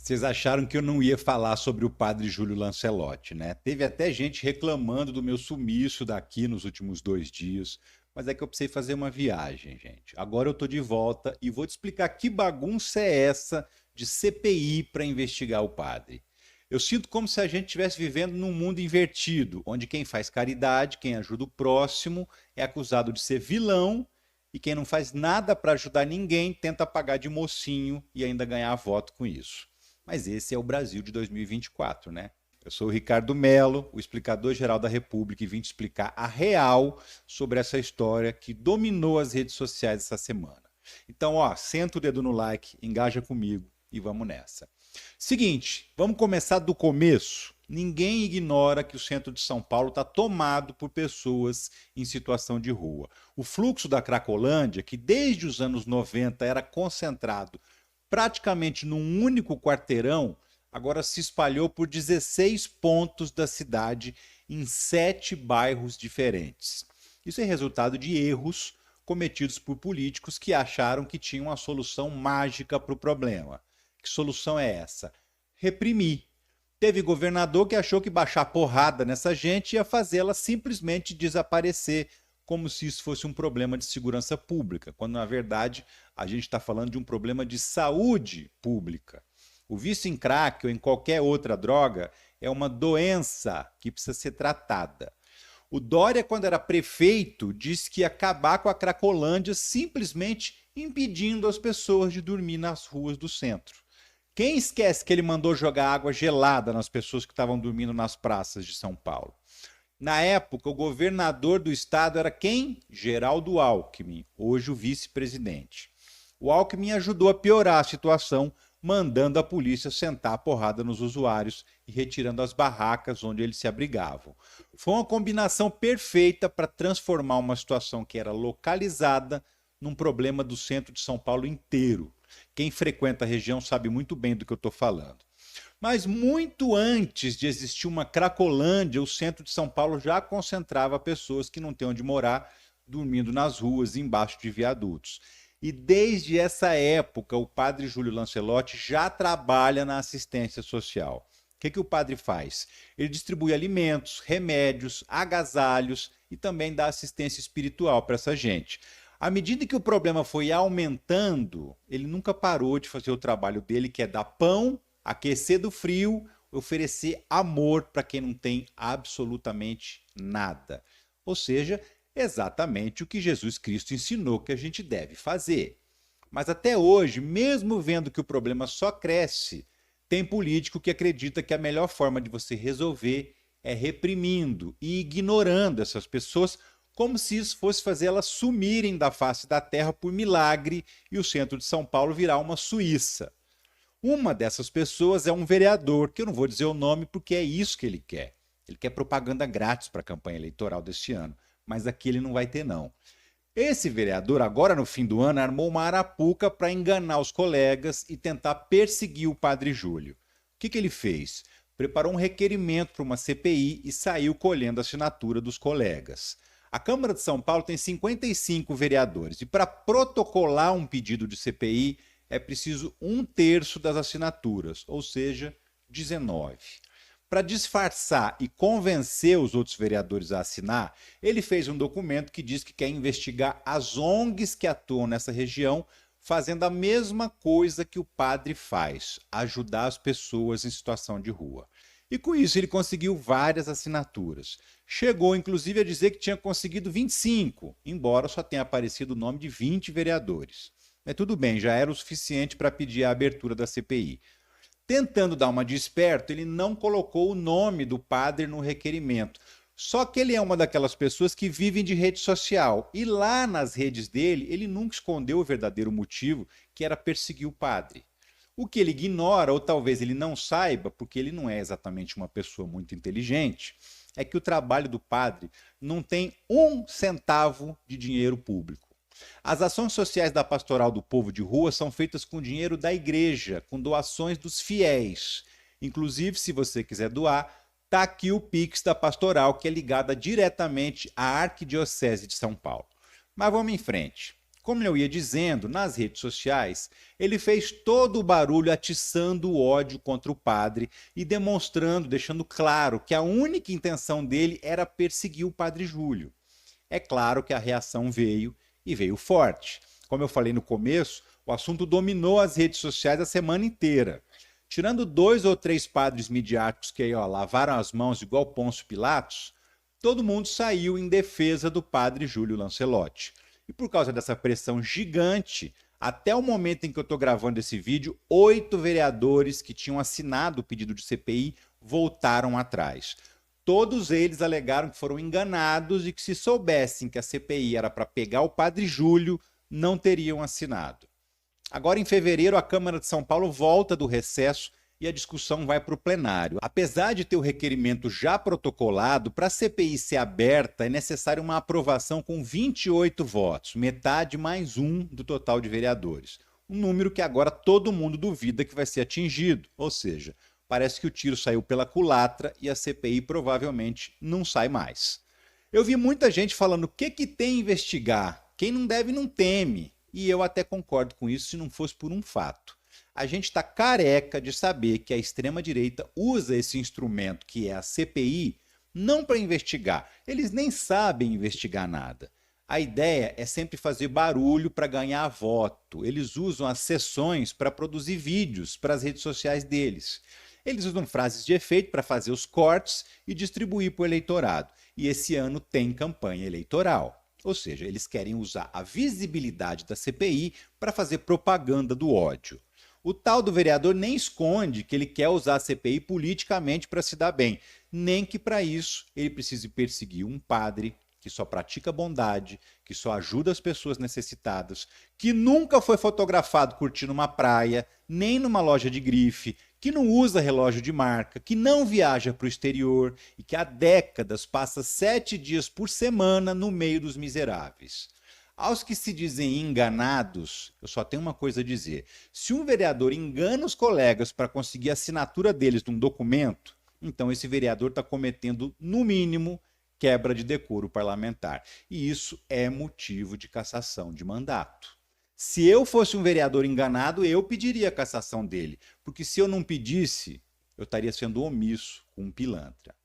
Vocês acharam que eu não ia falar sobre o padre Júlio Lancelotti, né? Teve até gente reclamando do meu sumiço daqui nos últimos 2 dias, mas é que eu precisei fazer uma viagem, gente. Agora eu tô de volta e vou te explicar que bagunça é essa de CPI para investigar o padre. Eu sinto como se a gente estivesse vivendo num mundo invertido, onde quem faz caridade, quem ajuda o próximo, é acusado de ser vilão e quem não faz nada para ajudar ninguém tenta pagar de mocinho e ainda ganhar voto com isso. Mas esse é o Brasil de 2024, né? Eu sou o Ricardo Mello, o explicador-geral da República, e vim te explicar a real sobre essa história que dominou as redes sociais essa semana. Então, ó, senta o dedo no like, engaja comigo e vamos nessa. Seguinte, vamos começar do começo. Ninguém ignora que o centro de São Paulo está tomado por pessoas em situação de rua. O fluxo da Cracolândia, que desde os anos 90 era concentrado praticamente num único quarteirão, agora se espalhou por 16 pontos da cidade em 7 bairros diferentes. Isso é resultado de erros cometidos por políticos que acharam que tinham a solução mágica para o problema. Que solução é essa? Reprimir. Teve governador que achou que baixar porrada nessa gente ia fazê-la simplesmente desaparecer, como se isso fosse um problema de segurança pública, quando na verdade a gente está falando de um problema de saúde pública. O vício em crack ou em qualquer outra droga é uma doença que precisa ser tratada. O Dória, quando era prefeito, disse que ia acabar com a Cracolândia simplesmente impedindo as pessoas de dormir nas ruas do centro. Quem esquece que ele mandou jogar água gelada nas pessoas que estavam dormindo nas praças de São Paulo? Na época, o governador do estado era quem? Geraldo Alckmin, hoje o vice-presidente. O Alckmin ajudou a piorar a situação, mandando a polícia sentar a porrada nos usuários e retirando as barracas onde eles se abrigavam. Foi uma combinação perfeita para transformar uma situação que era localizada num problema do centro de São Paulo inteiro. Quem frequenta a região sabe muito bem do que eu estou falando. Mas muito antes de existir uma Cracolândia, o centro de São Paulo já concentrava pessoas que não têm onde morar, dormindo nas ruas, embaixo de viadutos. E desde essa época, o padre Júlio Lancelotti já trabalha na assistência social. O que o padre faz? Ele distribui alimentos, remédios, agasalhos e também dá assistência espiritual para essa gente. À medida que o problema foi aumentando, ele nunca parou de fazer o trabalho dele, que é dar pão, aquecer do frio, oferecer amor para quem não tem absolutamente nada. Ou seja, exatamente o que Jesus Cristo ensinou que a gente deve fazer. Mas até hoje, mesmo vendo que o problema só cresce, tem político que acredita que a melhor forma de você resolver é reprimindo e ignorando essas pessoas, como se isso fosse fazer elas sumirem da face da terra por milagre e o centro de São Paulo virar uma Suíça. Uma dessas pessoas é um vereador, que eu não vou dizer o nome porque é isso que ele quer. Ele quer propaganda grátis para a campanha eleitoral deste ano, mas aqui ele não vai ter não. Esse vereador, agora no fim do ano, armou uma arapuca para enganar os colegas e tentar perseguir o padre Júlio. O que ele fez? Preparou um requerimento para uma CPI e saiu colhendo a assinatura dos colegas. A Câmara de São Paulo tem 55 vereadores e para protocolar um pedido de CPI é preciso 1/3 das assinaturas, ou seja, 19. Para disfarçar e convencer os outros vereadores a assinar, ele fez um documento que diz que quer investigar as ONGs que atuam nessa região, fazendo a mesma coisa que o padre faz, ajudar as pessoas em situação de rua. E com isso ele conseguiu várias assinaturas. Chegou inclusive a dizer que tinha conseguido 25, embora só tenha aparecido o nome de 20 vereadores. Mas tudo bem, já era o suficiente para pedir a abertura da CPI. Tentando dar uma de esperto, ele não colocou o nome do padre no requerimento. Só que ele é uma daquelas pessoas que vivem de rede social. E lá nas redes dele, ele nunca escondeu o verdadeiro motivo, que era perseguir o padre. O que ele ignora, ou talvez ele não saiba, porque ele não é exatamente uma pessoa muito inteligente, é que o trabalho do padre não tem 1 centavo de dinheiro público. As ações sociais da Pastoral do Povo de Rua são feitas com dinheiro da igreja, com doações dos fiéis. Inclusive, se você quiser doar, está aqui o Pix da Pastoral, que é ligada diretamente à Arquidiocese de São Paulo. Mas vamos em frente. Como eu ia dizendo, nas redes sociais, ele fez todo o barulho atiçando o ódio contra o padre e demonstrando, deixando claro que a única intenção dele era perseguir o padre Júlio. É claro que a reação veio e veio forte. Como eu falei no começo, o assunto dominou as redes sociais a semana inteira. Tirando 2 ou 3 padres midiáticos que aí, lavaram as mãos igual Pôncio Pilatos, todo mundo saiu em defesa do padre Júlio Lancelotti. E por causa dessa pressão gigante, até o momento em que eu estou gravando esse vídeo, 8 vereadores que tinham assinado o pedido de CPI voltaram atrás. Todos eles alegaram que foram enganados e que se soubessem que a CPI era para pegar o padre Júlio, não teriam assinado. Agora, em fevereiro, a Câmara de São Paulo volta do recesso e a discussão vai para o plenário. Apesar de ter o requerimento já protocolado, para a CPI ser aberta é necessário uma aprovação com 28 votos, metade mais um do total de vereadores. Um número que agora todo mundo duvida que vai ser atingido, ou seja, parece que o tiro saiu pela culatra e a CPI provavelmente não sai mais. Eu vi muita gente falando o que tem a investigar, quem não deve não teme, e eu até concordo com isso se não fosse por um fato. A gente está careca de saber que a extrema-direita usa esse instrumento, que é a CPI, não para investigar. Eles nem sabem investigar nada. A ideia é sempre fazer barulho para ganhar voto. Eles usam as sessões para produzir vídeos para as redes sociais deles. Eles usam frases de efeito para fazer os cortes e distribuir para o eleitorado. E esse ano tem campanha eleitoral. Ou seja, eles querem usar a visibilidade da CPI para fazer propaganda do ódio. O tal do vereador nem esconde que ele quer usar a CPI politicamente para se dar bem, nem que para isso ele precise perseguir um padre que só pratica bondade, que só ajuda as pessoas necessitadas, que nunca foi fotografado curtindo uma praia, nem numa loja de grife, que não usa relógio de marca, que não viaja para o exterior e que há décadas passa 7 dias por semana no meio dos miseráveis. Aos que se dizem enganados, eu só tenho uma coisa a dizer. Se um vereador engana os colegas para conseguir a assinatura deles num documento, então esse vereador está cometendo, no mínimo, quebra de decoro parlamentar. E isso é motivo de cassação de mandato. Se eu fosse um vereador enganado, eu pediria a cassação dele, porque se eu não pedisse, eu estaria sendo omisso com um pilantra.